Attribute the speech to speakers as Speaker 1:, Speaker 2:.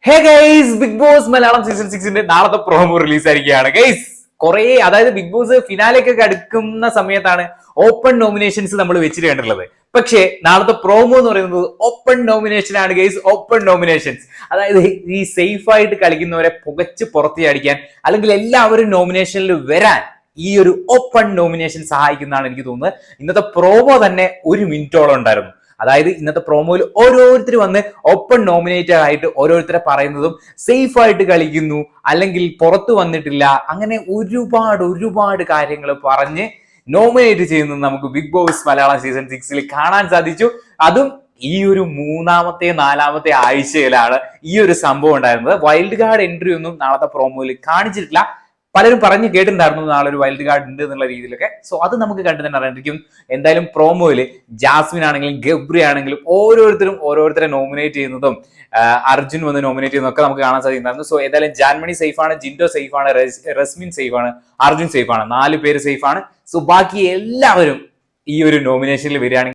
Speaker 1: ഹേ guys, big boss Malayalam season 6 നാളത്തെ promo release ആയിരിക്കുകയാണ് guys. അതായത് ബിഗ് ബോസ് ഫിനാലേക്കൊക്കെ അടുക്കുന്ന സമയത്താണ് ഓപ്പൺ നോമിനേഷൻസ് നമ്മൾ വെച്ചിട്ട് കണ്ടിട്ടുള്ളത്. പക്ഷേ നാളത്തെ പ്രോമോ എന്ന് പറയുന്നത് ഓപ്പൺ നോമിനേഷൻ ആണ് ഗൈസ്. ഓപ്പൺ നോമിനേഷൻസ്, അതായത് ഈ സേഫ് ആയിട്ട് കളിക്കുന്നവരെ പുകച്ച് പുറത്തിയടിക്കാൻ അല്ലെങ്കിൽ എല്ലാവരും നോമിനേഷനിൽ വരാൻ ഈ ഒരു ഓപ്പൺ നോമിനേഷൻ സഹായിക്കുന്നതാണ് എനിക്ക് തോന്നുന്നത്. ഇന്നത്തെ പ്രോമോ തന്നെ 1 മിനിറ്റോളം ഉണ്ടായിരുന്നു. അതായത് ഇന്നത്തെ പ്രോമോയിൽ ഓരോരുത്തർ വന്ന് ഓപ്പൺ നോമിനേറ്റഡ് ആയിട്ട് ഓരോരുത്തരെ പറയുന്നതും സേഫ് ആയിട്ട് കളിക്കുന്നു അല്ലെങ്കിൽ പുറത്തു വന്നിട്ടില്ല, അങ്ങനെ ഒരുപാട് കാര്യങ്ങൾ പറഞ്ഞ് നോമിനേറ്റ് ചെയ്യുന്നത് നമുക്ക് ബിഗ് ബോസ് മലയാളം സീസൺ 6 കാണാൻ സാധിച്ചു. അതും ഈ ഒരു 3-ാമത്തെ 4-ാമത്തെ ആഴ്ചയിലാണ് ഈ ഒരു സംഭവം ഉണ്ടായിരുന്നത്. വൈൽഡ് കാർഡ് എൻട്രി ഒന്നും നാളത്തെ പ്രോമോയിൽ കാണിച്ചിട്ടില്ല. പലരും പറഞ്ഞു കേട്ടിട്ടുണ്ടായിരുന്നു നാളെ ഒരു വൈൽഡ് കാർഡ് ഉണ്ട് എന്നുള്ള രീതിയിലൊക്കെ. സോ അത് നമുക്ക് കണ്ടു തന്നെ അറിയാണ്ടിരിക്കും. എന്തായാലും പ്രോമോയില് ജാസ്മിൻ ആണെങ്കിലും ഗബ്രി ആണെങ്കിലും ഓരോരുത്തരെ നോമിനേറ്റ് ചെയ്യുന്നതും അർജുൻ വന്ന് നോമിനേറ്റ് ചെയ്യുന്നതൊക്കെ നമുക്ക് കാണാൻ സാധിക്കുന്നുണ്ടായിരുന്നു. സോ ഏതായാലും ജാൻമണി സേഫ് ആണ്, ജിൻഡോ സേഫ് ആണ്, റസ്മിൻ സേഫ് ആണ്, അർജുൻ സേഫ് ആണ്. 4 പേര് സേഫ് ആണ്. സോ ബാക്കി എല്ലാവരും ഈ ഒരു നോമിനേഷനിൽ വരികയാണെങ്കിൽ